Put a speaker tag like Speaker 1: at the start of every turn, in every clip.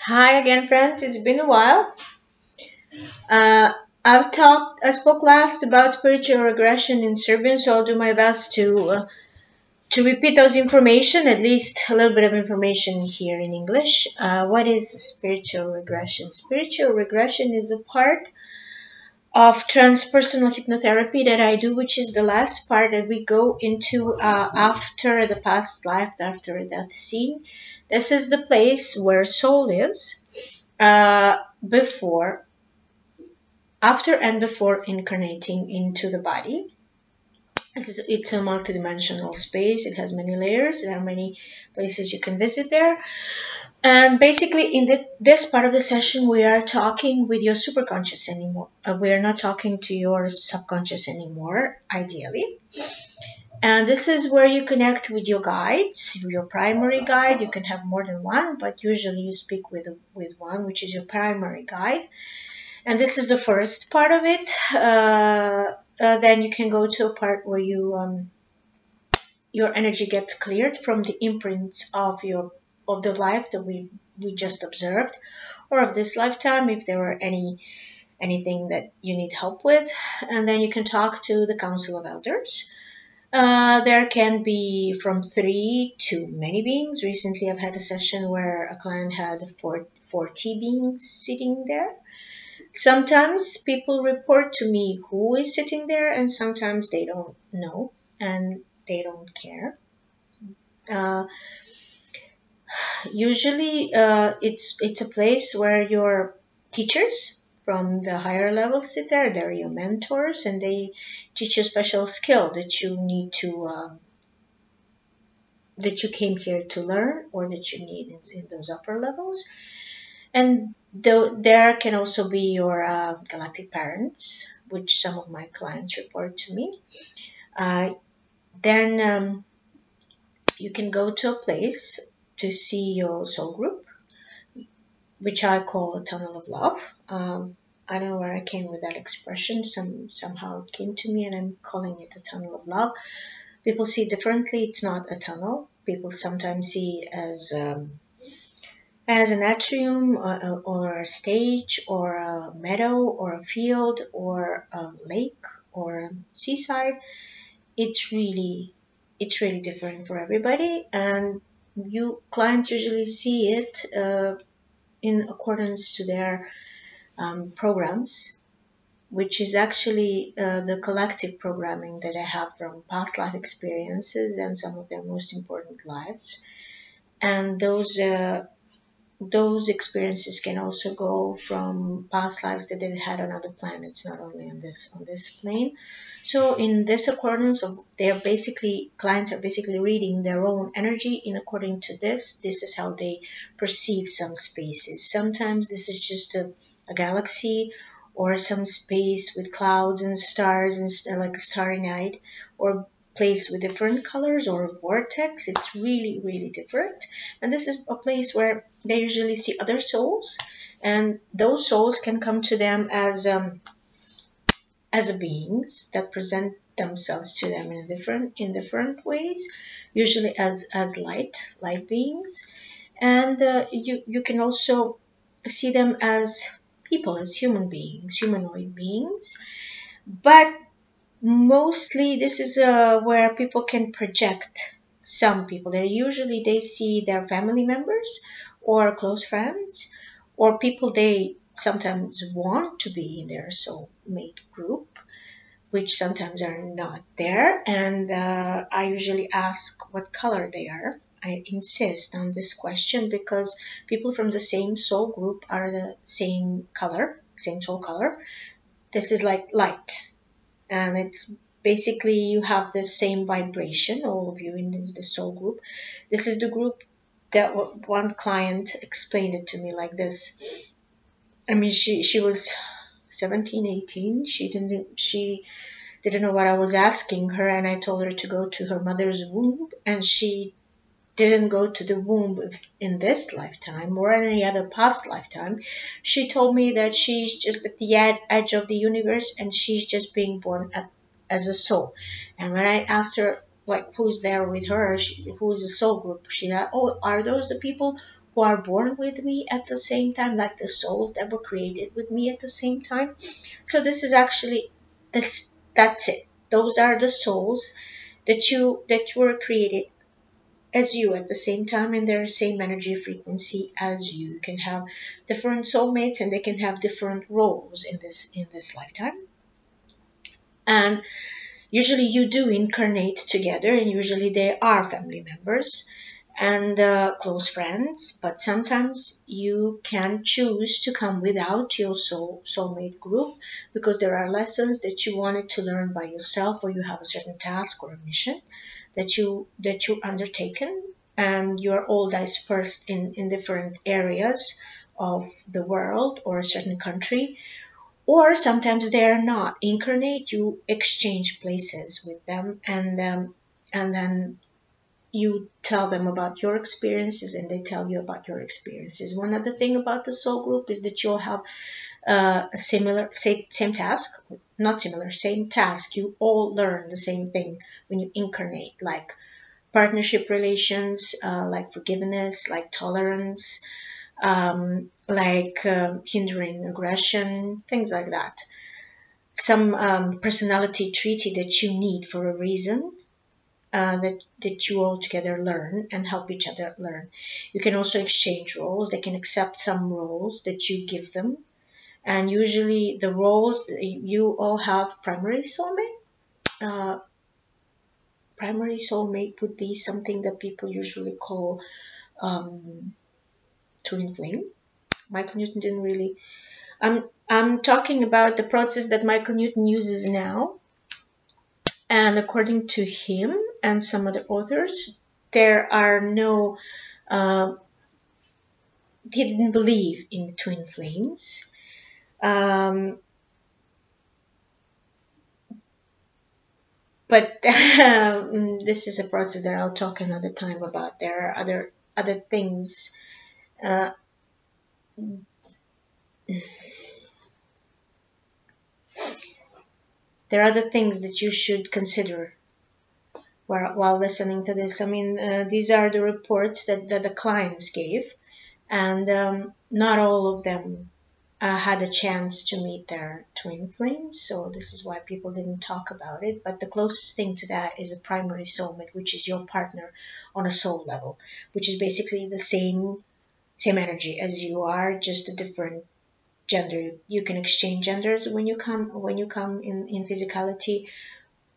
Speaker 1: Hi again, friends. It's been a while. Uh, I spoke last about spiritual regression in Serbian, so I'll do my best to repeat those information, at least a little bit of information here in English. What is spiritual regression? Spiritual regression is a part of transpersonal hypnotherapy that I do, which is the last part that we go into after the past life, after a death scene. This is the place where soul lives before, after, and before incarnating into the body. It's a multidimensional space. It has many layers. There are many places you can visit there. And basically, in this part of the session, we are talking with your superconscious anymore. We are not talking to your subconscious anymore, ideally. And this is where you connect with your guides, your primary guide. You can have more than one, but usually you speak with one, which is your primary guide. And this is the first part of it. Then you can go to a part where your energy gets cleared from the imprints of the life that we just observed, or of this lifetime, if there were anything that you need help with. And then you can talk to the Council of Elders. There can be from 3 to many beings. Recently, I've had a session where a client had 40 beings sitting there. Sometimes people report to me who is sitting there, and sometimes they don't know and they don't care. Uh, Usually, it's a place where your teachers from the higher level sit there. They're your mentors, and they teach you a special skill that you need to that you came here to learn, or that you need in those upper levels. And there can also be your galactic parents, which some of my clients report to me. Then you can go to a place to see your soul group, which I call a tunnel of love. I don't know where I came with that expression. Somehow it came to me, and I'm calling it a tunnel of love. People see it differently. It's not a tunnel. People sometimes see it as an atrium, or a stage, or a meadow, or a field, or a lake, or a seaside. It's really different for everybody, and you clients usually see it in accordance to their programs, which is actually the collective programming that I have from past life experiences and some of their most important lives. And those experiences can also go from past lives that they've had on other planets, not only on this plane. So in this accordance of, clients are basically reading their own energy in according to this. This is how they perceive some spaces. Sometimes this is just a galaxy, or some space with clouds and stars, and like a starry night, or place with different colors, or a vortex. It's really different. And this is a place where they usually see other souls, and those souls can come to them as beings that present themselves to them in different ways, usually as light beings. And you can also see them as people, as human beings, humanoid beings. But mostly this is where people can project. Some people, they see their family members, or close friends, or people they sometimes want to be in their soulmate group, which sometimes are not there. And I usually ask what color they are. I insist on this question because people from the same soul group are the same color, same soul color. This is like light, and it's basically you have the same vibration, all of you in the soul group. This is the group that one client explained it to me like this. I mean, she was 17, 18. She didn't know what I was asking her, and I told her to go to her mother's womb, and she didn't go to the womb in this lifetime or any other past lifetime. She told me that she's just at the edge of the universe, and she's just being born as a soul. And when I asked her, like, who's there with her, who is the soul group, she said, oh, are those the people who are born with me at the same time, like the soul that were created with me at the same time. So this is actually this. That's it. Those are the souls that were created as you at the same time, in their same energy frequency as you. You can have different soulmates, and they can have different roles in this lifetime. And usually you do incarnate together, and usually they are family members and close friends, but sometimes you can choose to come without your soulmate group, because there are lessons that you wanted to learn by yourself, or you have a certain task or a mission that you undertaken, and you're all dispersed in different areas of the world or a certain country. Or sometimes they're not incarnate, you exchange places with them, and then you tell them about your experiences, and they tell you about your experiences. One other thing about the soul group is that you'll have a similar, same task, not similar, same task. You all learn the same thing when you incarnate, like partnership relations, like forgiveness, like tolerance, hindering aggression, things like that. Some personality treaty that you need for a reason, that you all together learn and help each other learn. You can also exchange roles. They can accept some roles that you give them. And usually the roles, you all have primary soulmate. Primary soulmate would be something that people usually call twin flame. Michael Newton didn't really. I'm talking about the process that Michael Newton uses now. And according to him and some other authors, there are no. He didn't believe in twin flames. But this is a process that I'll talk another time about. There are other things. There are other things that you should consider while listening to this. I mean, these are the reports that the clients gave, and not all of them had a chance to meet their twin flames, so this is why people didn't talk about it. But the closest thing to that is a primary soulmate, which is your partner on a soul level, which is basically the same energy as you are, just a different gender. You can exchange genders when you come in physicality,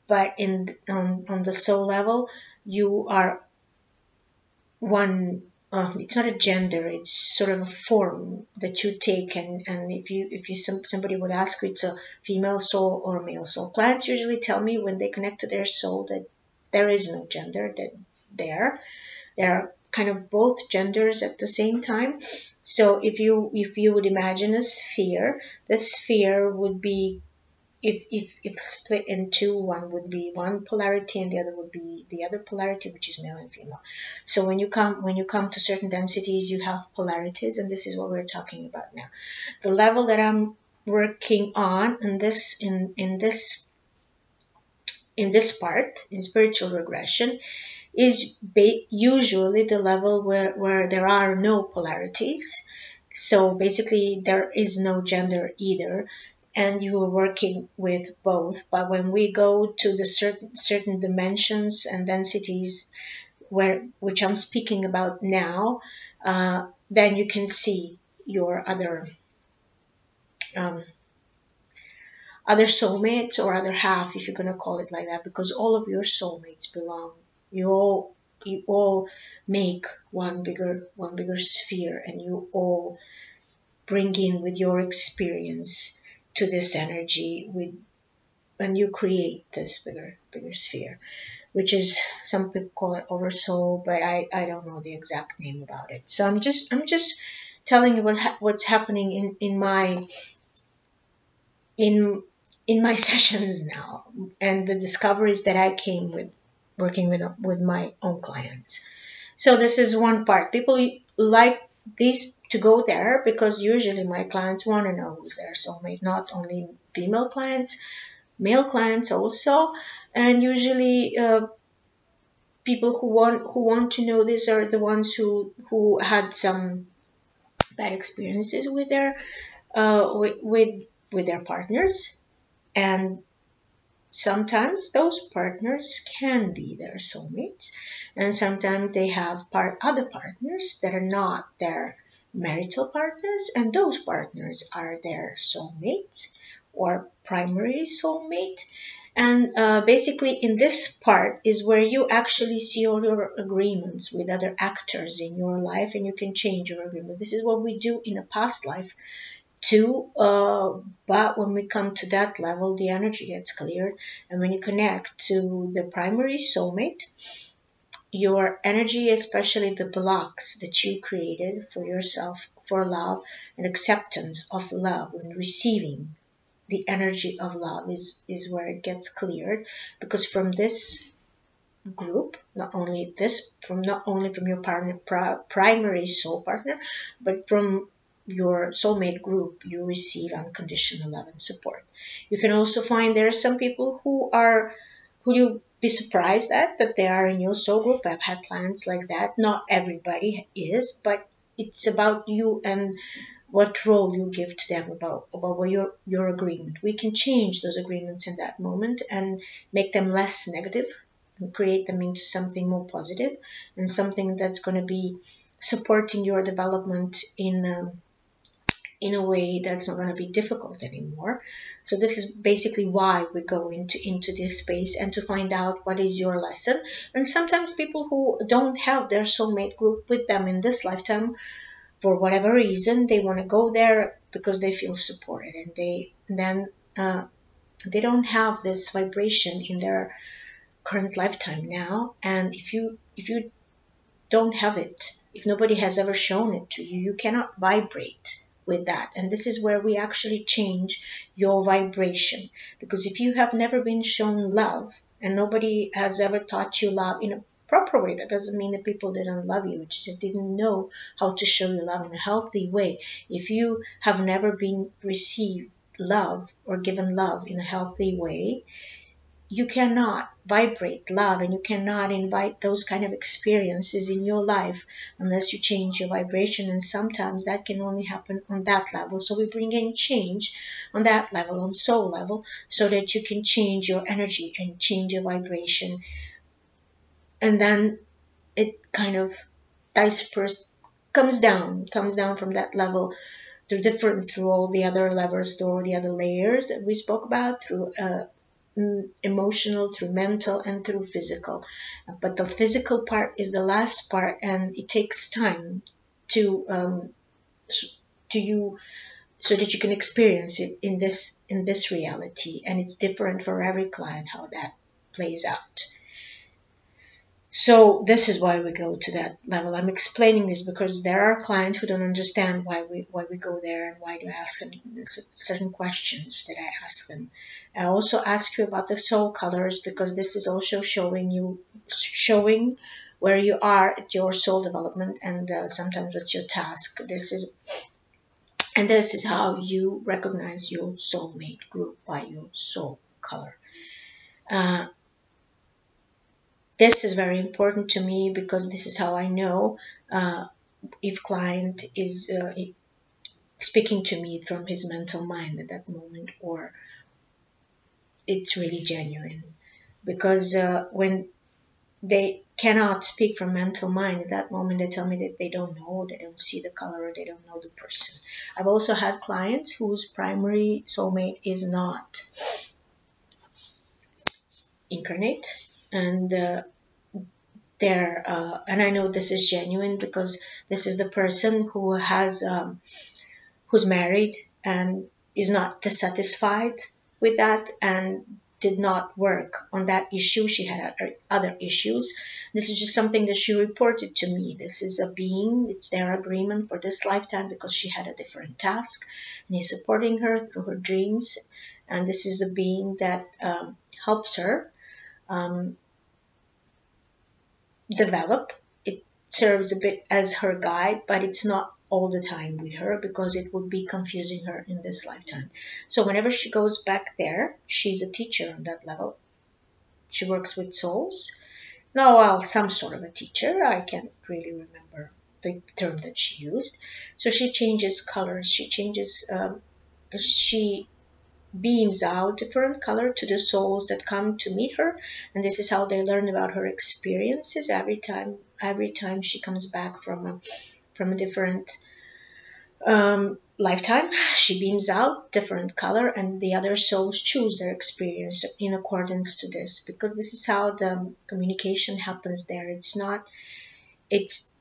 Speaker 1: but on the soul level, you are one. It's not a gender, it's sort of a form that you take, and if somebody would ask you, it's a female soul or a male soul. Clients usually tell me when they connect to their soul that there is no gender, that they're kind of both genders at the same time. So if you would imagine a sphere, the sphere would be, if split in two, one would be one polarity and the other would be the other polarity, which is male and female. So when you come to certain densities, you have polarities, and this is what we're talking about now. The level that I'm working on in this part, in spiritual regression, is usually the level where there are no polarities. So basically there is no gender either, and you are working with both. But when we go to the certain dimensions and densities which I'm speaking about now, then you can see your other soulmates, or other half, if you're going to call it like that, because all of your soulmates belong. You all make one bigger sphere, and you all bring in with your experience to this energy, and you create this bigger sphere, which is, some people call it oversoul, but I don't know the exact name about it. So I'm just telling you what's happening in my sessions now, and the discoveries that I came with working with my own clients. So this is one part. People like this to go there, because usually my clients want to know who's their soulmate, not only female clients, male clients also. And usually people who want to know this are the ones who had some bad experiences with their with their partners, and sometimes those partners can be their soulmates, and sometimes they have other partners that are not their marital partners, and those partners are their soulmates or primary soulmate. And basically, in this part is where you actually see all your agreements with other actors in your life, and you can change your agreements. This is what we do in a past life too, but when we come to that level, the energy gets cleared, and when you connect to the primary soulmate, your energy, especially the blocks that you created for yourself for love and acceptance of love and receiving the energy of love, is where it gets cleared. Because from this group, not only from your primary soul partner, but from your soulmate group, you receive unconditional love and support. You can also find there are some people who you be surprised at that they are in your soul group. I've had clients like that. Not everybody is, but it's about you and what role you give to them, about what your agreement. We can change those agreements in that moment and make them less negative and create them into something more positive and something that's going to be supporting your development in a way that's not going to be difficult anymore. So this is basically why we go into this space, and to find out what is your lesson. And sometimes people who don't have their soulmate group with them in this lifetime, for whatever reason, they want to go there because they feel supported, and they don't have this vibration in their current lifetime now. And if you don't have it, if nobody has ever shown it to you, you cannot vibrate with that. And this is where we actually change your vibration. Because if you have never been shown love and nobody has ever taught you love in a proper way, that doesn't mean that people didn't love you, just didn't know how to show you love in a healthy way. If you have never been received love or given love in a healthy way, you cannot vibrate love, and you cannot invite those kind of experiences in your life unless you change your vibration. And sometimes that can only happen on that level. So we bring in change on that level, on soul level, so that you can change your energy and change your vibration. And then it kind of disperses, comes down from that level through all the other levels, through all the other layers that we spoke about, through emotional, through mental, and through physical. But the physical part is the last part, and it takes time to you, so that you can experience it in this reality. And it's different for every client how that plays out. So this is why we go to that level. I'm explaining this because there are clients who don't understand why we go there, and why to ask them certain questions that I ask them. I also ask you about the soul colors, because this is also showing where you are at your soul development, and sometimes what's your task. This is how you recognize your soulmate group, by your soul color. This is very important to me, because this is how I know if client is speaking to me from his mental mind at that moment, or it's really genuine. Because when they cannot speak from mental mind at that moment, they tell me that they don't know, they don't see the color, or they don't know the person. I've also had clients whose primary soulmate is not incarnate, and and I know this is genuine, because this is the person who who's married and is not dissatisfied with that, and did not work on that issue. She had other issues. This is just something that she reported to me. This is a being, it's their agreement for this lifetime, because she had a different task, and he's supporting her through her dreams. And this is a being that helps her develop. It serves a bit as her guide, but it's not all the time with her, because it would be confusing her in this lifetime. So whenever she goes back there, she's a teacher on that level. She works with souls, No, well, some sort of a teacher. I can't really remember the term that she used. So she changes colors. She beams out different color to the souls that come to meet her, and this is how they learn about her experiences every time. Every time she comes back from a different lifetime, she beams out different color, and the other souls choose their experience in accordance to this, because this is how the communication happens there. It's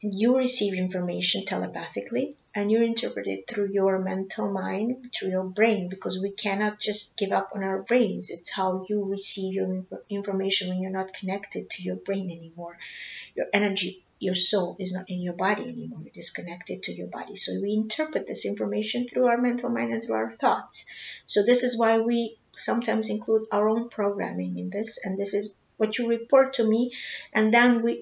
Speaker 1: you receive information telepathically and you interpret it through your mental mind, through your brain, because we cannot just give up on our brains. It's how you receive your information when you're not connected to your brain anymore. Your energy, your soul is not in your body anymore. It is connected to your body. So we interpret this information through our mental mind and through our thoughts. So this is why we sometimes include our own programming in this, and this is what you report to me, and then we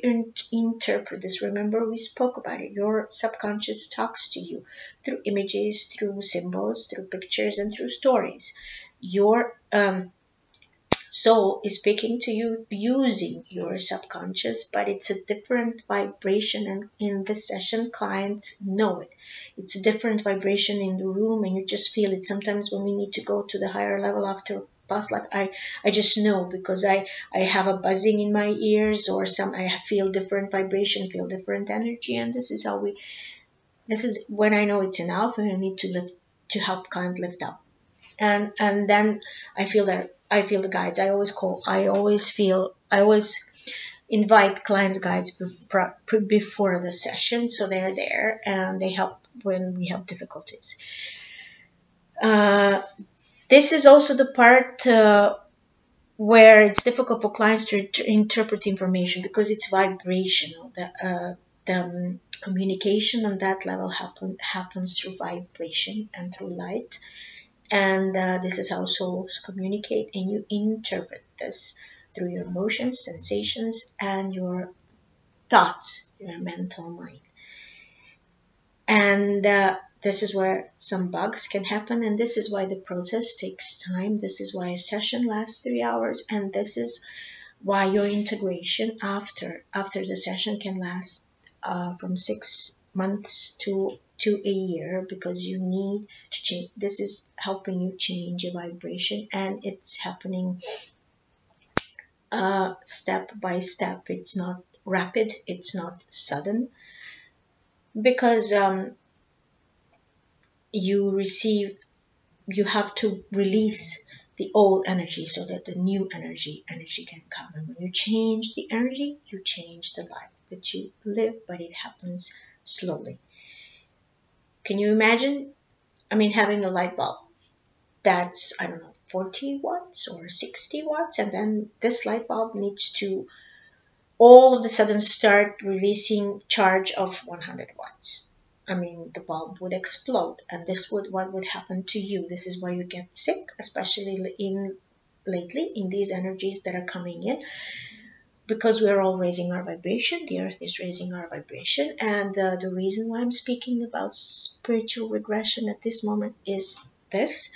Speaker 1: interpret this. Remember, we spoke about it. Your subconscious talks to you through images, through symbols, through pictures, and through stories. Your soul is speaking to you using your subconscious, but it's a different vibration, and in this session clients know it. It's a different vibration in the room, and you just feel it. Sometimes when we need to go to the higher level after past life, I just know, because I have a buzzing in my ears, or I feel different vibration, feel different energy, and this is when I know it's enough and I need to help client lift up. And then I feel the guides. I always invite client guides before the session, so they're there and they help when we have difficulties. This is also the part where it's difficult for clients to interpret information, because it's vibrational. The communication on that level happens through vibration and through light. And this is how souls communicate, and you interpret this through your emotions, sensations, and your thoughts, your mental mind. And this is where some bugs can happen, and this is why the process takes time. This is why a session lasts 3 hours, and this is why your integration after the session can last from 6 months to a year, because you need to change. This is helping you change your vibration, and it's happening step by step. It's not rapid, it's not sudden, because you have to release the old energy so that the new energy can come. And when you change the energy, you change the life that you live, but it happens slowly. Can you imagine? I mean, having a light bulb that's, I don't know, 40 watts or 60 watts, and then this light bulb needs to all of a sudden start releasing charge of 100 watts. I mean, the bulb would explode, and what would happen to you. This is why you get sick, especially lately in these energies that are coming in, because we're all raising our vibration. The earth is raising our vibration, and the reason why I'm speaking about spiritual regression at this moment is this,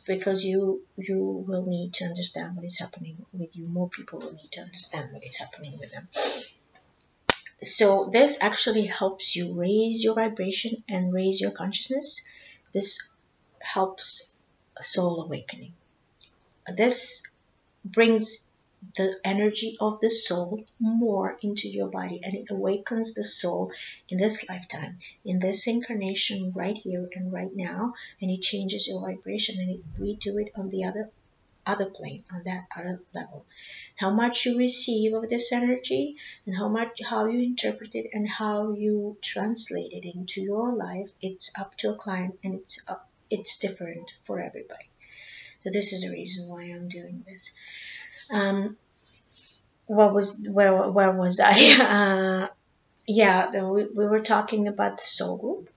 Speaker 1: because you will need to understand what is happening with you. More people will need to understand what is happening with them. So this actually helps you raise your vibration and raise your consciousness. This helps soul awakening. This brings the energy of the soul more into your body, and it awakens the soul in this lifetime, in this incarnation, right here and right now, and it changes your vibration, and we do it on the other plane, on that other level. How much you receive of this energy, and how you interpret it, and how you translate it into your life, it's up to a client, and it's different for everybody. So this is the reason why I'm doing this. Where was I? We were talking about the soul group.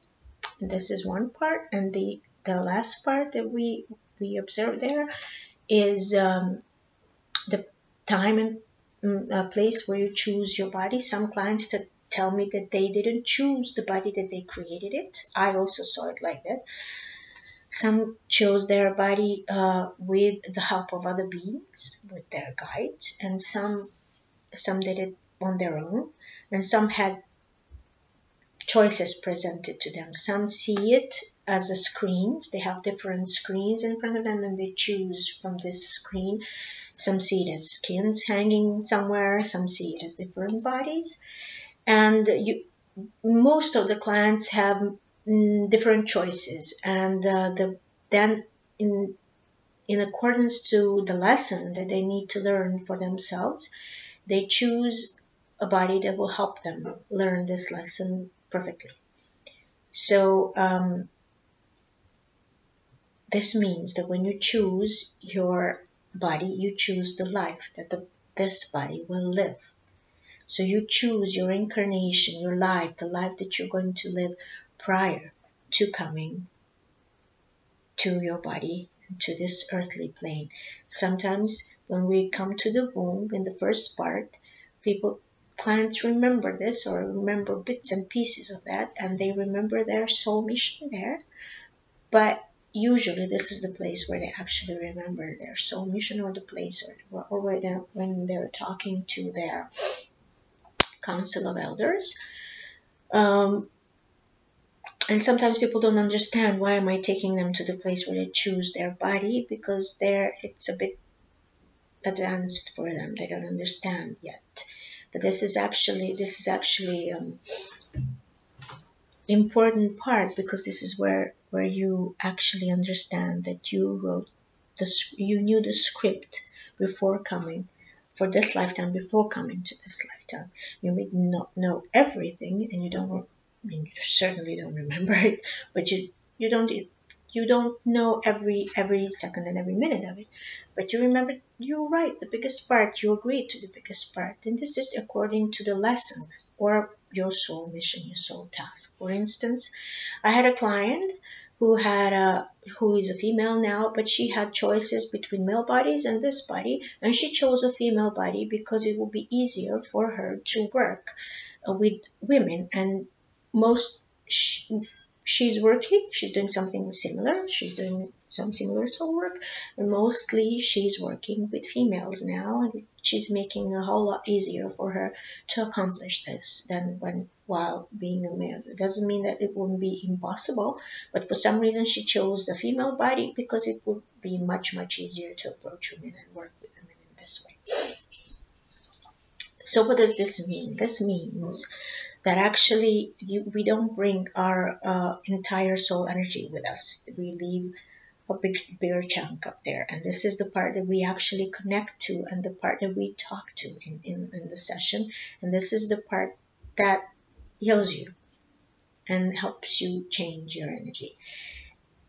Speaker 1: This is one part, and the last part that we observed there is the time and place where you choose your body. Some clients that tell me that they didn't choose the body, that they created it. I also saw it like that. Some chose their body with the help of other beings, with their guides, and some some did it on their own, and some had choices presented to them. Some see it as a screens. They have different screens in front of them and they choose from this screen. Some see it as skins hanging somewhere. Some see it as different bodies. And most of the clients have different choices. And then in accordance to the lesson that they need to learn for themselves, they choose a body that will help them learn this lesson perfectly. So this means that when you choose your body, you choose the life that this body will live. So you choose your incarnation, your life, the life that you're going to live prior to coming to your body, to this earthly plane. Sometimes when we come to the womb in the first part, clients remember this or remember bits and pieces of that, and they remember their soul mission there. But usually this is the place where they actually remember their soul mission, or the place or where when they're talking to their council of elders. And sometimes people don't understand, why am I taking them to the place where they choose their body, because it's a bit advanced for them. They don't understand yet. But this is actually important part, because this is where you actually understand that you knew the script before coming for this lifetime, before coming to this lifetime. You may not know everything, and you certainly don't remember it, but you don't know every second and every minute of it, but you remember, you're right, the biggest part, you agreed to the biggest part, and this is according to the lessons or your soul mission, your soul task. For instance, I had a client who is a female now, but she had choices between male bodies and this body, and she chose a female body because it would be easier for her to work with women. And she's working, she's doing something similar, she's doing some similar soul work, and mostly she's working with females now, and she's making a whole lot easier for her to accomplish this than while being a male. It doesn't mean that it wouldn't be impossible, but for some reason she chose the female body because it would be much easier to approach women and work with women in this way. So what does this mean? This means that actually we don't bring our entire soul energy with us. We leave a bigger chunk up there, and this is the part that we actually connect to, and the part that we talk to in the session, and this is the part that heals you and helps you change your energy.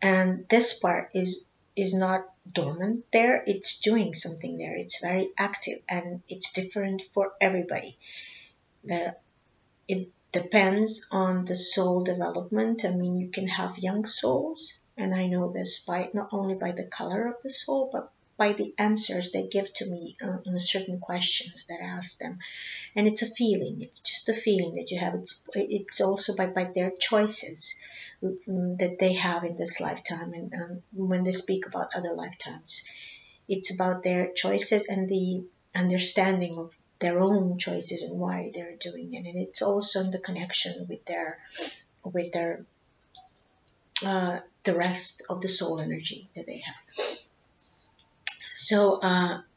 Speaker 1: And this part is not dormant there, it's doing something there, it's very active, and it's different for everybody. It depends on the soul development. I mean, you can have young souls, and I know this not only by the color of the soul, but by the answers they give to me on certain questions that I ask them. And it's a feeling, it's just a feeling that you have. It's also by their choices that they have in this lifetime, and when they speak about other lifetimes, it's about their choices and the understanding of their own choices and why they're doing it. And it's also in the connection with the rest of the soul energy that they have. So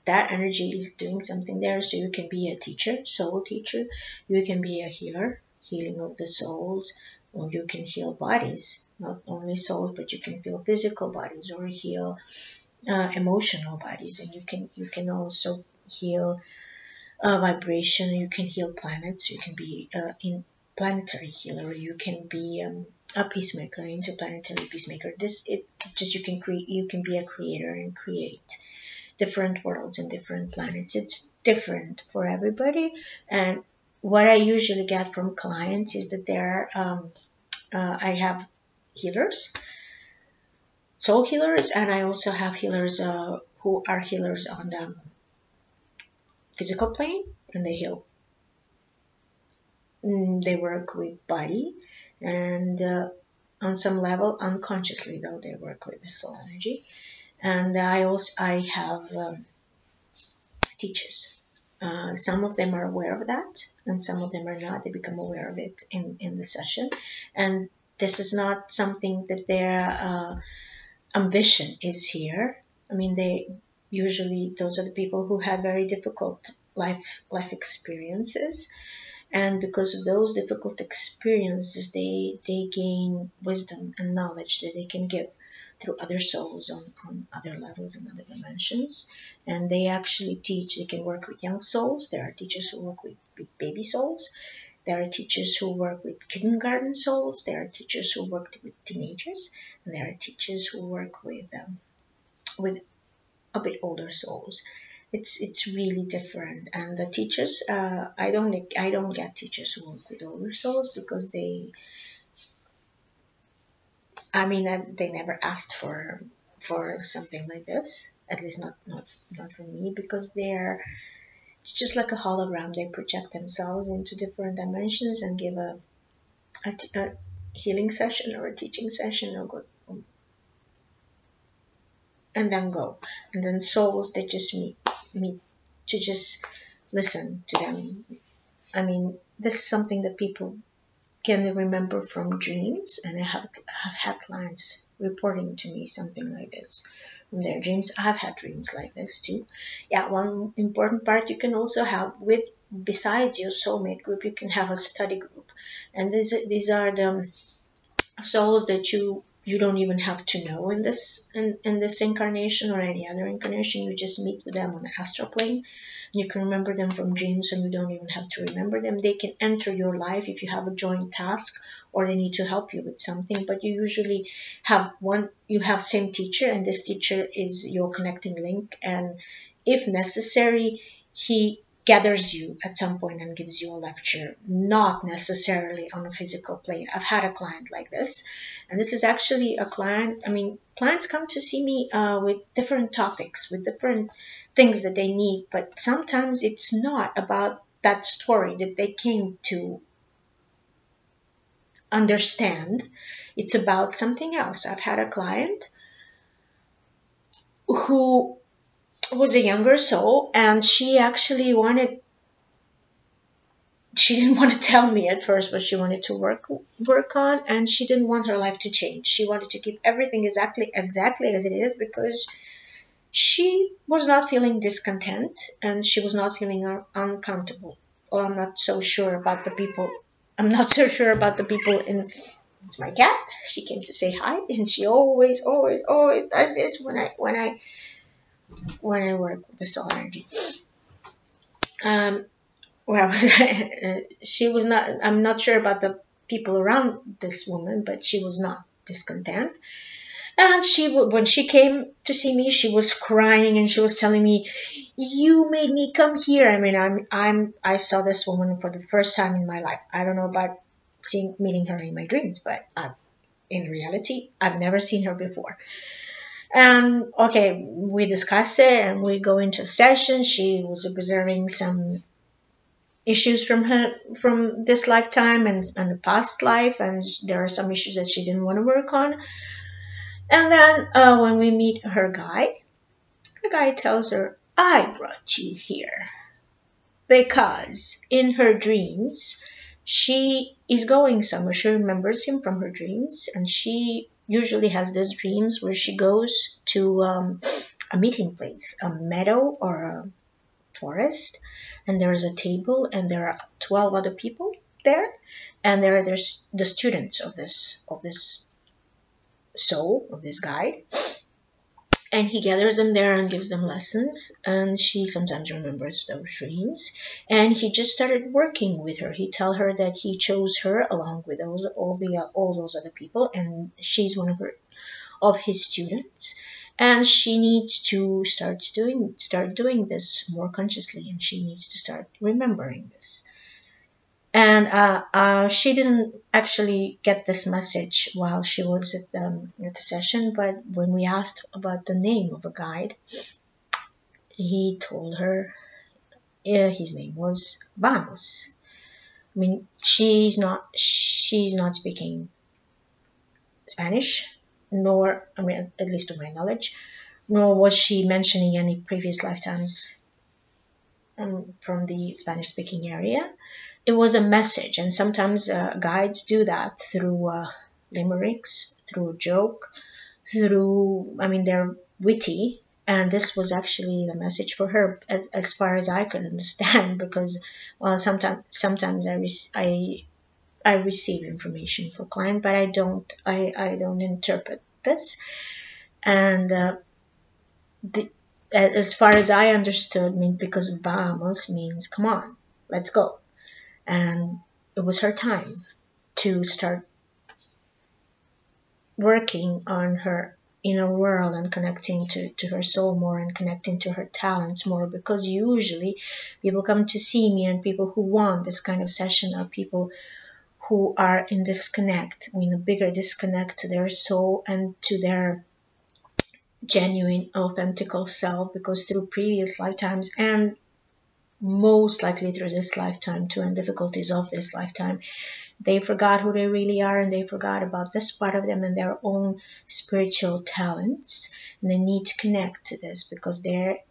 Speaker 1: that energy is doing something there. So you can be a teacher, soul teacher. You can be a healer, healing of the souls, or you can heal bodies, not only souls, but you can heal physical bodies or heal emotional bodies, and you can also heal vibration. You can heal planets. You can be in planetary healer. You can be a peacemaker, interplanetary peacemaker. You can be a creator and create different worlds and different planets. It's different for everybody. And what I usually get from clients is that I have healers, soul healers, and I also have healers who are healers on the physical plane, and they heal. They work with body, and on some level, unconsciously though, they work with the soul energy. And I have teachers. Some of them are aware of that, and some of them are not. They become aware of it in the session. And this is not something that their ambition is here. I mean, those are the people who have very difficult life experiences, and because of those difficult experiences, they gain wisdom and knowledge that they can give through other souls on other levels and other dimensions. And they actually teach. They can work with young souls. There are teachers who work with baby souls. There are teachers who work with kindergarten souls. There are teachers who work with teenagers. And there are teachers who work with a bit older souls. It's really different. And the teachers, I don't get teachers who work with older souls, because they never asked for something like this. At least not for me, because it's just like a hologram. They project themselves into different dimensions and give a healing session or a teaching session, or go, and then go. And then souls, they just meet to just listen to them. I mean, this is something that people can remember from dreams, and I have had clients reporting to me something like this from their dreams. I've had dreams like this too. Yeah, one important part you can also have besides your soulmate group, you can have a study group, and these are the souls that you don't even have to know in this incarnation or any other incarnation. You just meet with them on the astral plane. You can remember them from dreams, and you don't even have to remember them. They can enter your life if you have a joint task or they need to help you with something. But you usually you have same teacher, and this teacher is your connecting link. And if necessary, he gathers you at some point and gives you a lecture, not necessarily on a physical plane. I've had a client like this, and this is actually a client. I mean, clients come to see me with different topics, with different things that they need, but sometimes it's not about that story that they came to understand. It's about something else. I've had a client who was a younger soul, and she didn't want to tell me at first what she wanted to work on, and she didn't want her life to change. She wanted to keep everything exactly as it is, because she was not feeling discontent, and she was not feeling uncomfortable. Well, I'm not so sure about the people. In it's my cat. She came to say hi, and she always does this when I work with the soul energy. Well, she was not. I'm not sure about the people around this woman, but she was not discontent. And when she came to see me, she was crying, and she was telling me, "You made me come here." I mean, I saw this woman for the first time in my life. I don't know about meeting her in my dreams, but in reality, I've never seen her before. And okay, we discuss it, and we go into a session. She was observing some issues from this lifetime and the past life, and there are some issues that she didn't want to work on. And then when we meet her guide, the guide tells her, "I brought you here because in her dreams she is going somewhere." She remembers him from her dreams, and she usually has these dreams where she goes to a meeting place, a meadow or a forest, and there's a table, and there are 12 other people there, and there's the students of this soul, of this guide, and he gathers them there and gives them lessons, and she sometimes remembers those dreams. And he just started working with her. He tell her that he chose her along with all those other people, and she's one of his students, and she needs to start doing this more consciously, and she needs to start remembering this. And she didn't actually get this message while she was at the session, but when we asked about the name of a guide, he told her his name was Vamos. I mean, she's not speaking Spanish, nor, I mean, at least to my knowledge, nor was she mentioning any previous lifetimes from the Spanish-speaking area. It was a message, and sometimes guides do that through limericks, through a joke, through, I mean, they're witty, and this was actually the message for her, as far as I could understand, because, well, sometimes I receive information for client, but I don't interpret this, and as far as I understood, because vamos means come on, let's go, and it was her time to start working on her inner world and connecting to her soul more and connecting to her talents more, because usually people come to see me, and people who want this kind of session are people who are in disconnect, a bigger disconnect to their soul and to their genuine authentical self, because through previous lifetimes, and most likely through this lifetime too, and difficulties of this lifetime, they forgot who they really are, and they forgot about this part of them and their own spiritual talents, and they need to connect to this, because they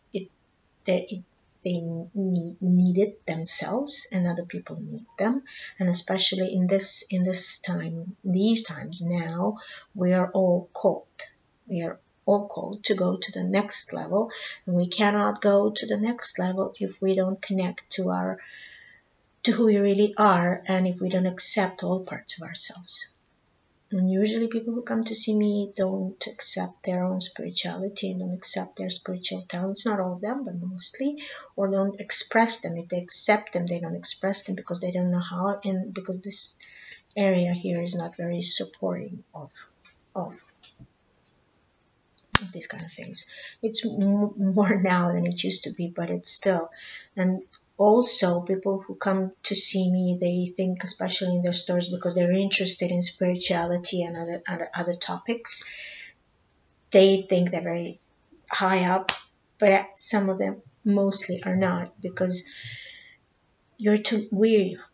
Speaker 1: need it themselves, and other people need them. And especially in these times now, we are all called to go to the next level, and we cannot go to the next level if we don't connect to who we really are, and if we don't accept all parts of ourselves. And usually people who come to see me don't accept their own spirituality and don't accept their spiritual talents, not all of them, but mostly, or don't express them. If they accept them, they don't express them because they don't know how, and because this area here is not very supporting of these kind of things. It's more now than it used to be, but it's still. And also, people who come to see me, they think, especially in their stores, because they're interested in spirituality and other topics, they think they're very high up, but some of them mostly are not, because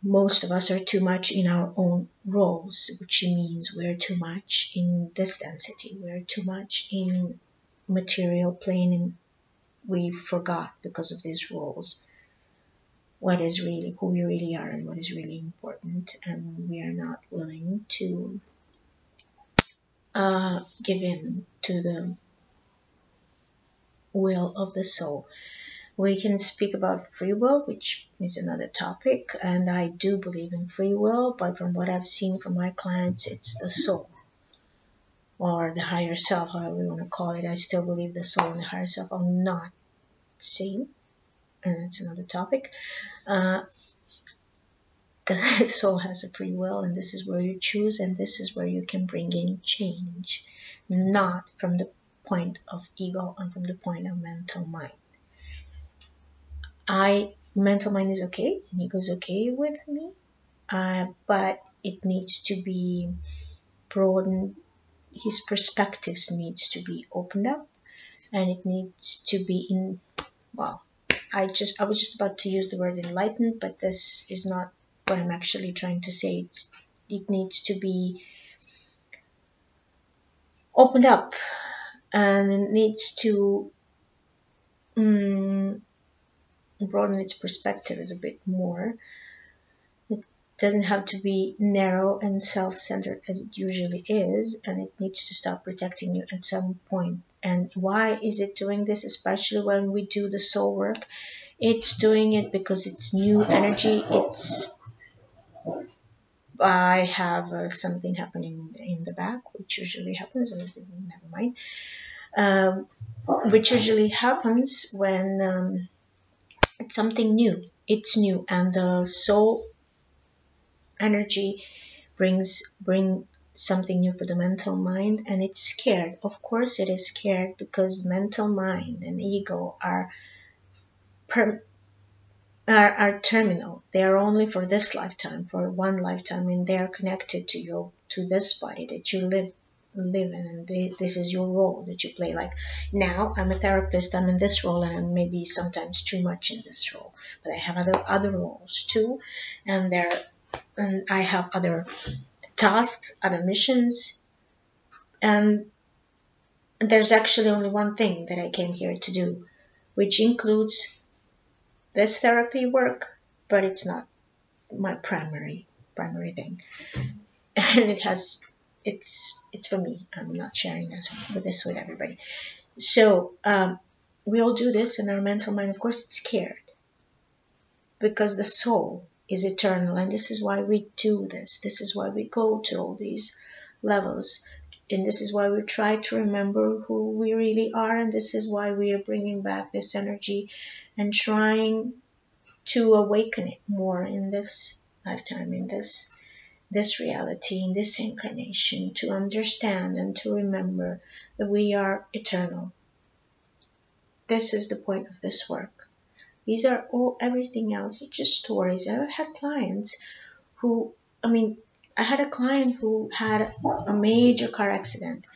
Speaker 1: most of us are too much in our own roles, which means we're too much in this density, we're too much in material plane, and we forgot, because of these roles, what is really who we really are and what is really important, and we are not willing to give in to the will of the soul. We can speak about free will, which is another topic, and I do believe in free will, but from what I've seen from my clients, it's the soul, or the higher self, however you want to call it. I still believe the soul and the higher self are not same, and that's another topic. The soul has a free will, and this is where you choose, and this is where you can bring in change, not from the point of ego and from the point of mental mind. Mental mind is okay, and ego is okay with me, but it needs to be broadened. His perspectives needs to be opened up, and it needs to be I was just about to use the word enlightened, but this is not what I'm actually trying to say. It needs to be opened up, and it needs to broaden its perspective a bit more. It doesn't have to be narrow and self-centered as it usually is, and it needs to stop protecting you at some point. And why is it doing this? Especially when we do the soul work, it's doing it because it's new energy. I have something happening in the back, which usually happens. Never mind. Which usually happens when it's something new. It's new, and the soul energy bring something new for the mental mind, and it's scared. Of course, it is scared because mental mind and ego are terminal. They are only for this lifetime, for one lifetime, and they are connected to this body that you live in, and this is your role that you play. Like now, I'm a therapist. I'm in this role, and I'm maybe sometimes too much in this role. But I have other roles too, and I have other tasks, other missions, and there's actually only one thing that I came here to do, which includes This therapy work, but it's not my primary thing. And it's for me. I'm not sharing this with everybody. So we all do this, and our mental mind, of course, it's scared because the soul is eternal, and this is why we do this. This is why we go to all these levels, and this is why we try to remember who we really are, and this is why we are bringing back this energy and trying to awaken it more in this lifetime, in this reality, in this incarnation, to understand and to remember that we are eternal. This is the point of this work. These are all, everything else, it's just stories. I've had clients who, I had a client who had a major car accident.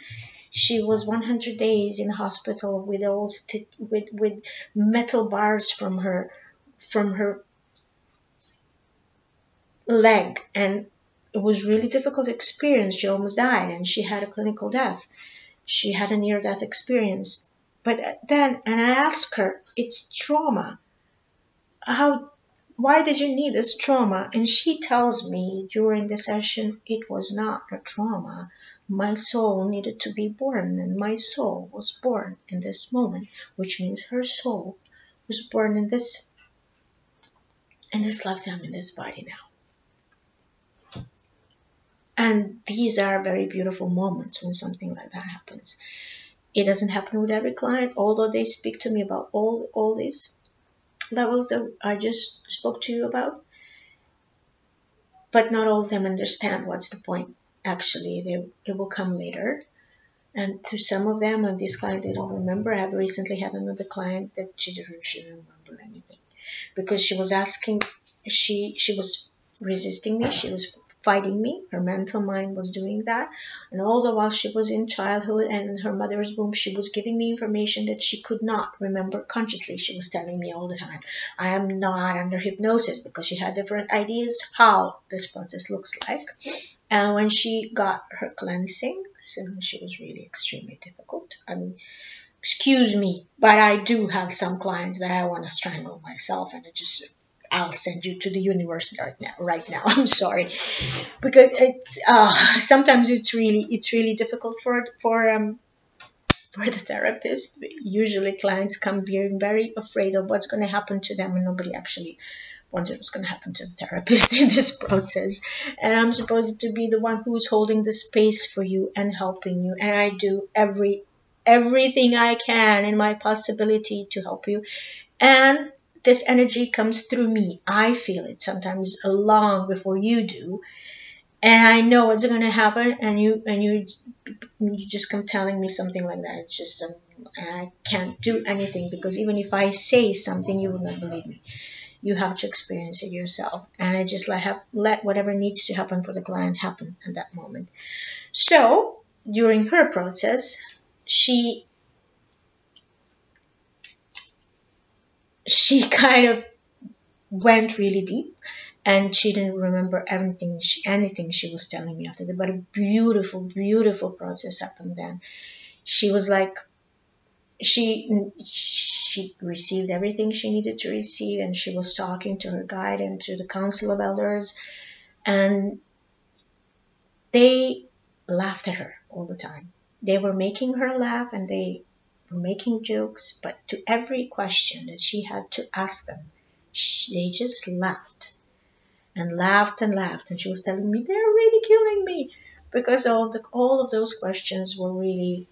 Speaker 1: She was 100 days in the hospital with with metal bars from her leg, and it was really difficult experience. She almost died, and she had a clinical death. She had a near-death experience. But then, and I asked her, it's trauma. Why did you need this trauma? And she tells me during the session, it was not a trauma. My soul needed to be born, and my soul was born in this moment, which means her soul was born in this lifetime, in this body now. And these are very beautiful moments when something like that happens. It doesn't happen with every client, although they speak to me about all these levels that I just spoke to you about. But not all of them understand what's the point. Actually, it will come later. And to some of them, and this client, they don't remember. I have recently had another client that she didn't remember anything, because she was asking, she was resisting me, she was fighting me. Her mental mind was doing that, and all the while she was in childhood and in her mother's womb, she was giving me information that she could not remember consciously. She was telling me all the time, I am not under hypnosis, because she had different ideas how this process looks like. And when she got her cleansing, so she was really extremely difficult. Excuse me, but I do have some clients that I want to strangle myself, and I'll send you to the universe right now. I'm sorry, because it's sometimes it's really difficult for the therapist. Usually clients come being very afraid of what's going to happen to them, and nobody actually wonders what's going to happen to the therapist in this process. And I'm supposed to be the one who's holding the space for you and helping you, and I do everything I can in my possibility to help you. And this energy comes through me. I feel it sometimes long before you do, and I know what's going to happen. And you just come telling me something like that. It's just I can't do anything, because even if I say something, you would not believe me. You have to experience it yourself, and I just let whatever needs to happen for the client happen at that moment. So during her process, she kind of went really deep, and she didn't remember anything she was telling me after that. But a beautiful process happened then. She was like, she received everything she needed to receive, and she was talking to her guide and to the council of elders, and they laughed at her all the time. They were making her laugh, and they were making jokes, but to every question that she had to ask them, they just laughed and laughed and laughed. And she was telling me, they're ridiculing me, because all of those questions were really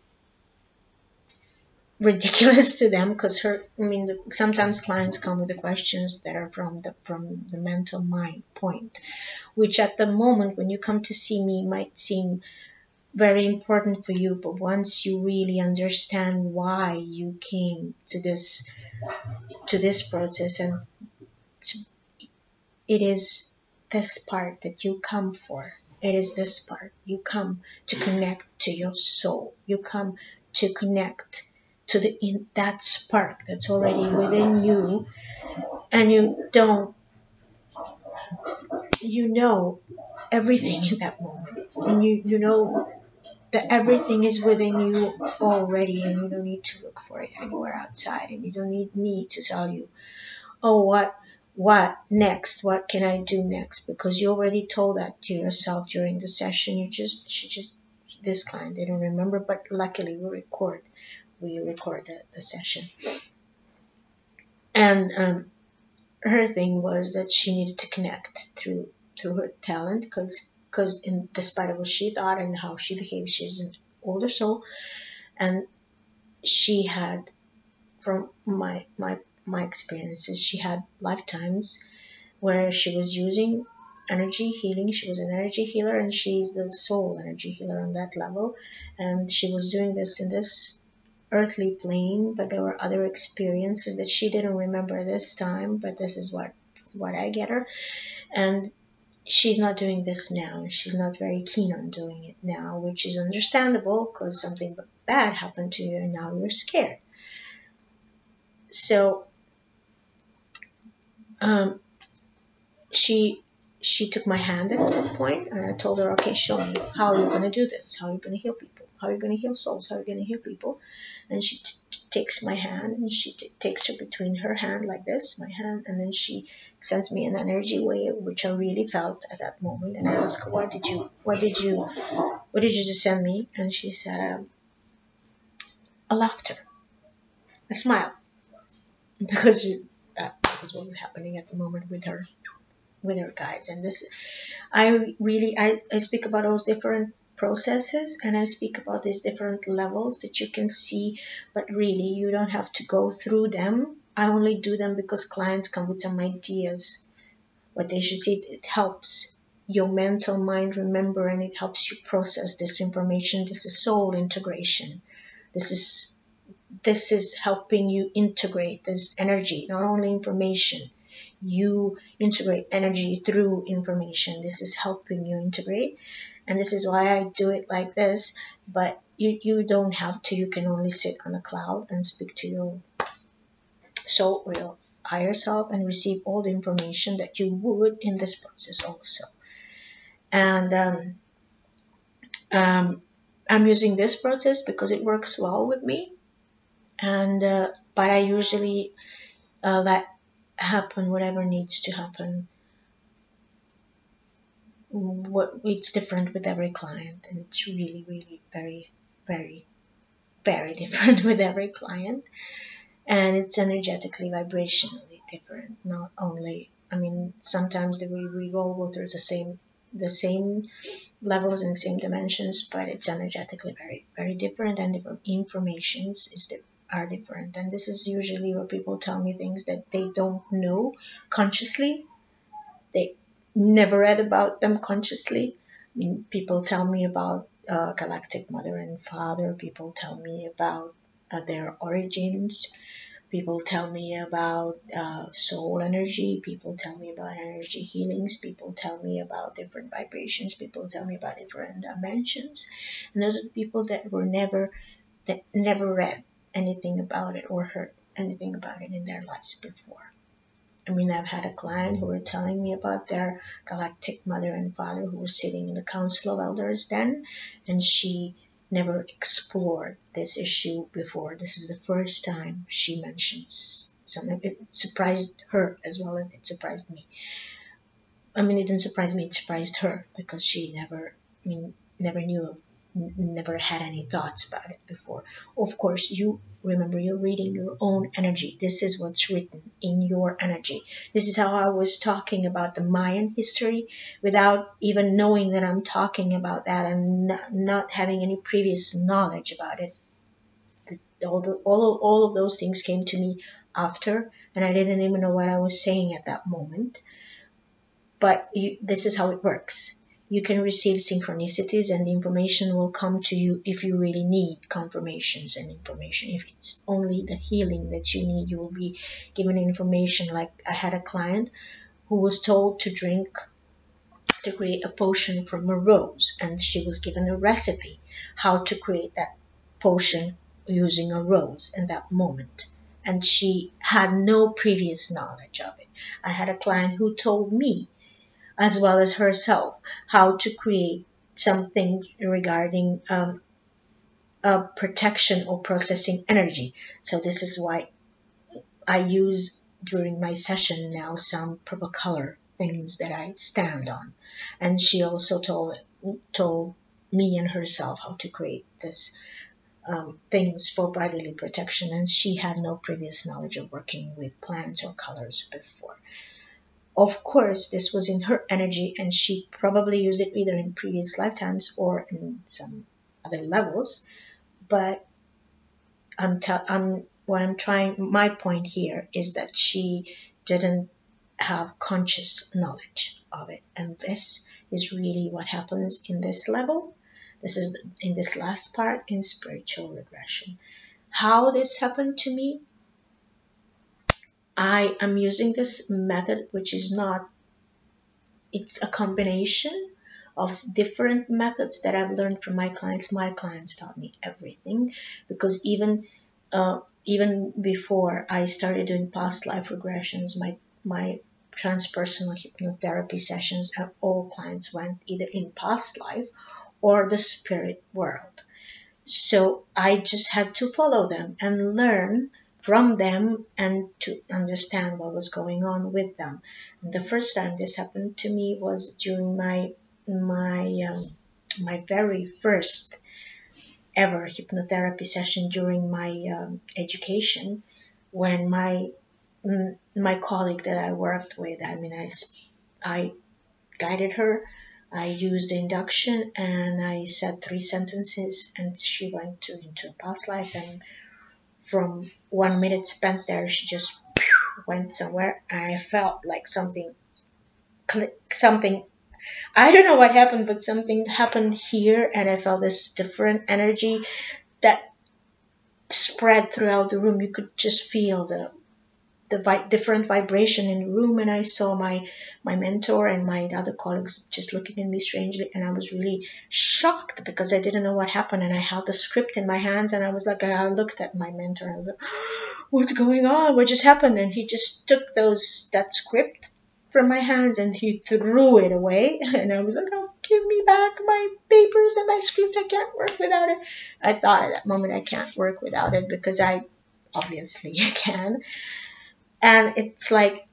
Speaker 1: ridiculous to them. Because sometimes clients come with the questions that are from the mental mind point, which at the moment when you come to see me might seem very important for you, but once you really understand why you came to this process, and it is this part that you come for. It is this part. You come to connect to your soul. You come to connect to that spark that's already within you, and you know everything in that moment, and you know that everything is within you already, and you don't need to look for it anywhere outside, and you don't need me to tell you oh, what next? What can I do next? Because you already told that to yourself during the session. She just, this client didn't remember, but luckily we record the session. And her thing was that she needed to connect through her talent, because in despite of what she thought and how she behaved, she's an older soul, and she had, from my experiences, she had lifetimes where she was using energy healing. She was an energy healer, and she's the soul energy healer on that level, and she was doing this in this earthly plane, but there were other experiences that she didn't remember this time, but this is what I get her. And she's not doing this now. She's not very keen on doing it now, which is understandable, because something bad happened to you and now you're scared. So she took my hand at some point, and I told her, okay, show me how you're going to do this, how you're going to heal people, how you're going to heal souls, how you're going to heal people. And she takes my hand, and she takes her between her hand like this, my hand, and then she sends me an energy wave, which I really felt at that moment. And I asked her, what did you just send me? And she said, a laughter, a smile, because that was what was happening at the moment with her guides. And this, I speak about those different processes, and I speak about these different levels that you can see, but really you don't have to go through them. I only do them because clients come with some ideas what they should see. It helps your mental mind remember, and it helps you process this information. This is soul integration. This is helping you integrate this energy, not only information. You integrate energy through information. This is helping you integrate, and this is why I do it like this. But you don't have to. You can only sit on a cloud and speak to your soul or your higher self and receive all the information that you would in this process also. And I'm using this process because it works well with me, and but I usually let happen whatever needs to happen. It's different with every client, and it's really, really very, very, very different with every client, and it's energetically, vibrationally different. Not only, I mean, sometimes we all go through the same levels and same dimensions, but it's energetically very, very different, and different informations are different. And this is usually where people tell me things that they don't know consciously. They never read about them consciously. I mean, people tell me about galactic mother and father. People tell me about their origins. People tell me about soul energy. People tell me about energy healings. People tell me about different vibrations. People tell me about different dimensions. And those are the people that never read anything about it or heard anything about it in their lives before. I mean, I've had a client who were telling me about their galactic mother and father who were sitting in the Council of Elders then, and she never explored this issue before. This is the first time she mentions something. It surprised her as well as it surprised me. I mean, it didn't surprise me, it surprised her, because she never knew, never had any thoughts about it before. Of course, you remember, you're reading your own energy. This is what's written in your energy. This is how I was talking about the Mayan history without even knowing that I'm talking about that, and not having any previous knowledge about it. All of those things came to me after, and I didn't even know what I was saying at that moment. But this is how it works. You can receive synchronicities, and the information will come to you if you really need confirmations and information. If it's only the healing that you need, you will be given information. Like, I had a client who was told to create a potion from a rose, and she was given a recipe how to create that potion using a rose in that moment, and she had no previous knowledge of it. I had a client who told me, as well as herself, how to create something regarding protection or processing energy. So this is why I use during my session now some purple color things that I stand on. And she also told me and herself how to create this things for bodily protection, and she had no previous knowledge of working with plants or colors before. Of course, this was in her energy, and she probably used it either in previous lifetimes or in some other levels. But what I'm trying, my point here is that she didn't have conscious knowledge of it, and this is really what happens in this level. This is in this last part in spiritual regression. How this happened to me, I am using this method, which is not, it's a combination of different methods that I've learned from my clients. My clients taught me everything, because even before I started doing past life regressions, my transpersonal hypnotherapy sessions, all clients went either in past life or the spirit world. So I just had to follow them and learn from them and to understand what was going on with them. And the first time this happened to me was during my very first ever hypnotherapy session during my education, when my colleague that I worked with, I mean, I guided her. I used the induction and I said 3 sentences, and she went into a past life, and from 1 minute spent there, she just went somewhere, and I felt like something, I don't know what happened, but something happened here, and I felt this different energy that spread throughout the room. You could just feel the different vibration in the room, and I saw my mentor and my other colleagues just looking at me strangely, and I was really shocked because I didn't know what happened, and I held the script in my hands, and I was like, I looked at my mentor, and I was like, what's going on? What just happened? And he just took that script from my hands and he threw it away, and I was like, oh, give me back my papers and my script. I can't work without it. I thought at that moment I can't work without it, because I obviously can. And it's like,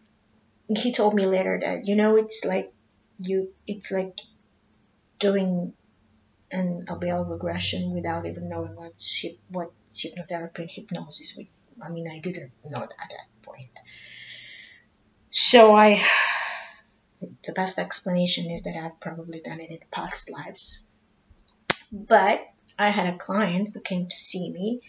Speaker 1: he told me later that, it's like doing an LBL regression without even knowing what's hypnotherapy and hypnosis. I mean, I didn't know that at that point. So the best explanation is that I've probably done it in past lives. But I had a client who came to see me,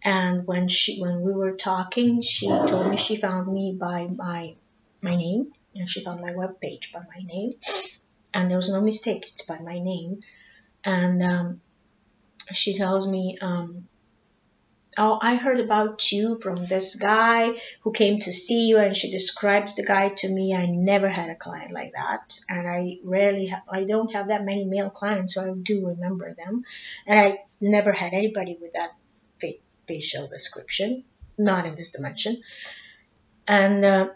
Speaker 1: and when we were talking, she told me she found me by my name, and she found my webpage by my name, and there was no mistake, it's by my name. And she tells me, oh, I heard about you from this guy who came to see you, and she describes the guy to me. I never had a client like that, and I don't have that many male clients, so I do remember them, and I never had anybody with that facial description, not in this dimension. And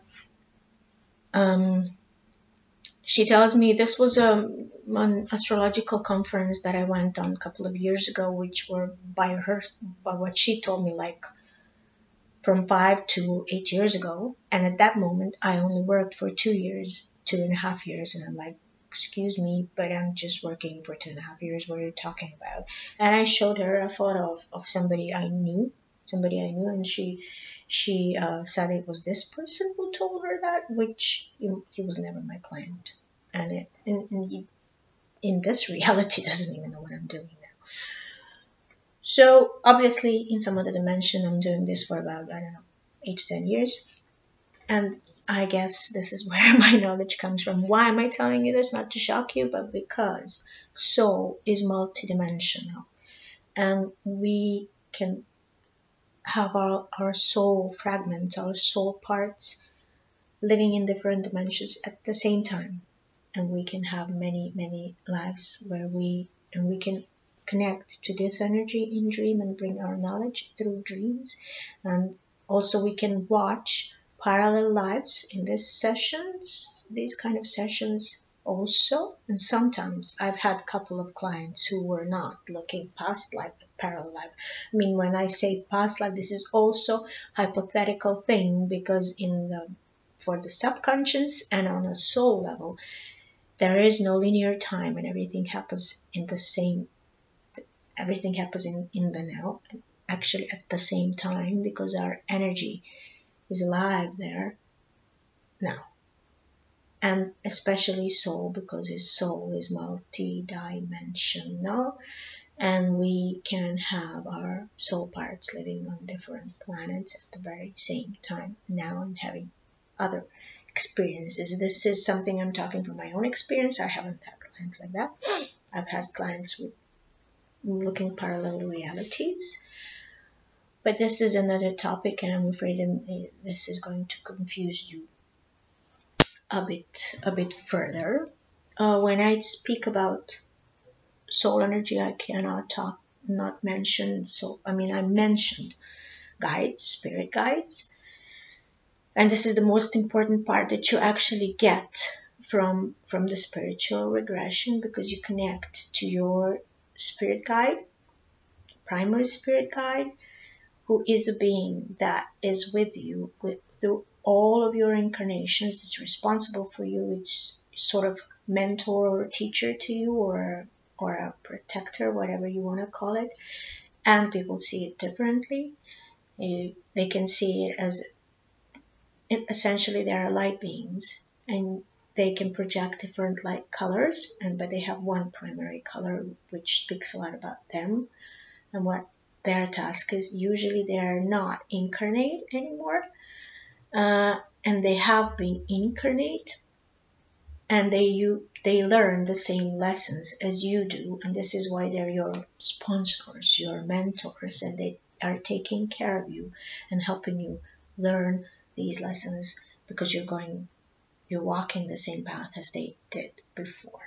Speaker 1: she tells me this was an astrological conference that I went on a couple of years ago, which were by what she told me, like from 5 to 8 years ago. And at that moment, I only worked for 2.5 years. And I'm like, excuse me, but I'm just working for 2.5 years. What are you talking about? And I showed her a photo of somebody I knew, and she said it was this person who told her that, which he was never my client. And he, in this reality, doesn't even know what I'm doing now. So obviously, in some other dimension, I'm doing this for about, 8 to 10 years. And I guess this is where my knowledge comes from. Why am I telling you this? Not to shock you, but because soul is multidimensional, and we can have our soul fragments, our soul parts living in different dimensions at the same time. And we can have many, many lives where we can connect to this energy in dream and bring our knowledge through dreams. And also we can watch parallel lives in these kind of sessions, also. And sometimes I've had a couple of clients who were not looking past life, parallel life. I mean, when I say past life, this is also hypothetical thing, because for the subconscious and on a soul level, there is no linear time, and everything happens in the now, actually at the same time, because our energy is alive there now. And especially soul, because his soul is multi-dimensional, and we can have our soul parts living on different planets at the very same time now and having other experiences. This is something I'm talking from my own experience. I haven't had clients like that. I've had clients with looking parallel realities, but this is another topic, and I'm afraid this is going to confuse you a bit further. When I speak about soul energy, I cannot not mention. So I mean, I mentioned guides, spirit guides, and this is the most important part that you actually get from the spiritual regression, because you connect to your spirit guide, primary spirit guide, who is a being that is with you through all of your incarnations, is responsible for you. It's sort of mentor or teacher to you, or a protector, whatever you want to call it. And people see it differently. They can see it as essentially they are light beings, and they can project different light colors, but they have one primary color which speaks a lot about them and what their task is. Usually they are not incarnate anymore, and they have been incarnate, and they learn the same lessons as you do, and this is why they're your sponsors, your mentors, and they are taking care of you and helping you learn these lessons, because you're walking the same path as they did before.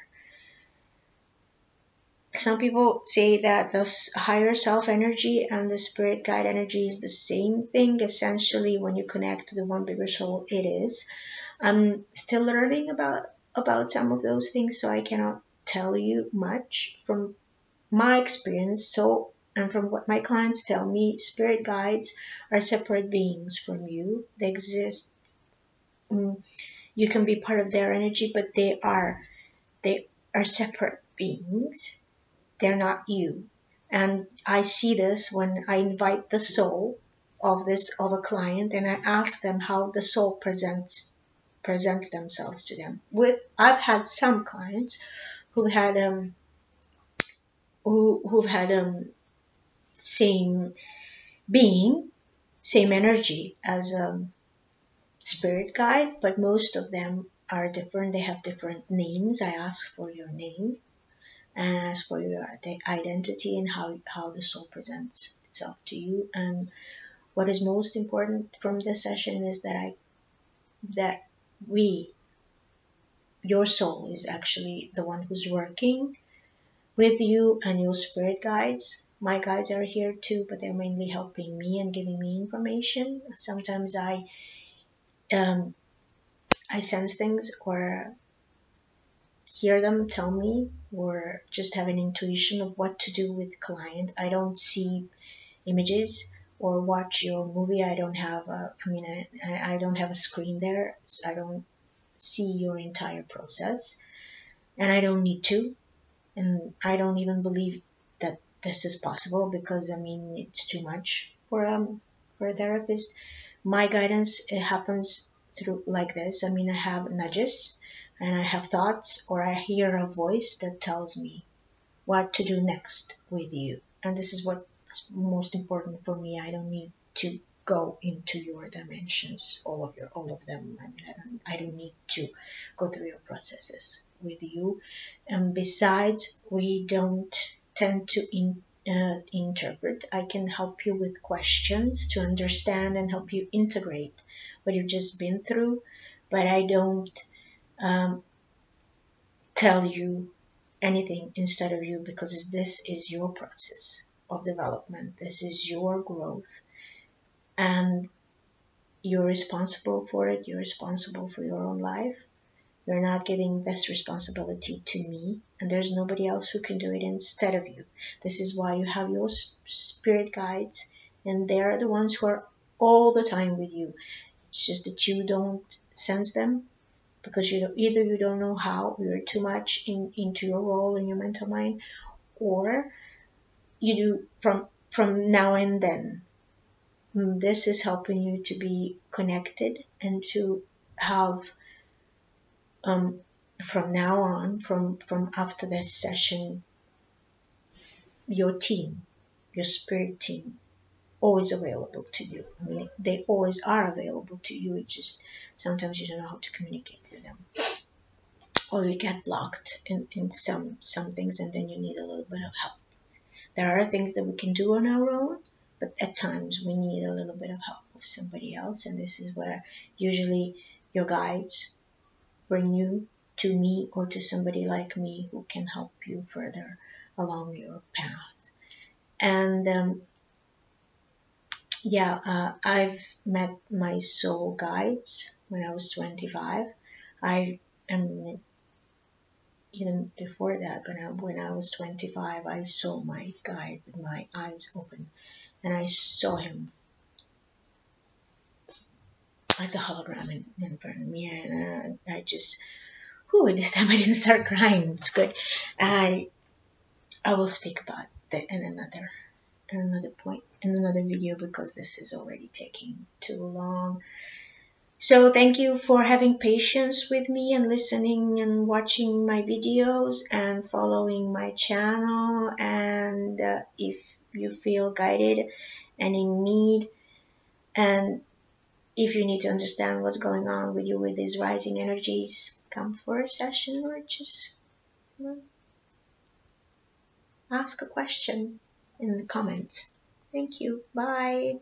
Speaker 1: Some people say that the higher self energy and the spirit guide energy is the same thing. Essentially, when you connect to the one bigger soul, it is. I'm still learning about some of those things, so I cannot tell you much from my experience. So, and from what my clients tell me, spirit guides are separate beings from you. They exist. You can be part of their energy, but they are separate beings. They're not you. And I see this when I invite the soul of a client, and I ask them how the soul presents themselves to them. I've had some clients who've had same being, same energy as spirit guide, but most of them are different. They have different names. I ask for your name and ask for your identity and how the soul presents itself to you. And what is most important from this session is that your soul is actually the one who's working with you, and your spirit guides. My guides are here too, but they're mainly helping me and giving me information. Sometimes I sense things, or hear them tell me, or just have an intuition of what to do with client. I don't see images or watch your movie. I don't have I don't have a screen there, so I don't see your entire process, and I don't need to, and I don't even believe that this is possible, because it's too much for a therapist. My guidance, it happens through like this. I have nudges, and I have thoughts, or I hear a voice that tells me what to do next with you. And this is what's most important for me. I don't need to go into your dimensions, all of them. I don't need to go through your processes with you. And besides, we don't tend to interpret. I can help you with questions to understand and help you integrate what you've just been through, but I don't tell you anything instead of you, because this is your process of development. This is your growth, and you're responsible for it. You're responsible for your own life. You're not giving this responsibility to me, and there's nobody else who can do it instead of you. This is why you have your spirit guides, and they are the ones who are all the time with you. It's just that you don't sense them because either you don't know how, you're too much into your role in your mental mind, or you do from now and then. This is helping you to be connected and to have from now on, from after this session, your team, your spirit team, always available to you. I mean, they always are available to you. It's just sometimes you don't know how to communicate with them, or you get blocked in some things, and then you need a little bit of help. There are things that we can do on our own, but at times we need a little bit of help of somebody else, and this is where usually your guides bring you to me or to somebody like me who can help you further along your path. And I've met my soul guides when I was 25. And even before that, when I was 25, I saw my guide with my eyes open, and I saw him as a hologram in front of me, and I just, this time I didn't start crying. It's good. I will speak about that in another point, in another video, because this is already taking too long. So thank you for having patience with me and listening and watching my videos and following my channel. And if you feel guided and in need, and if you need to understand what's going on with you with these rising energies, come for a session or just ask a question in the comments. Thank you. Bye.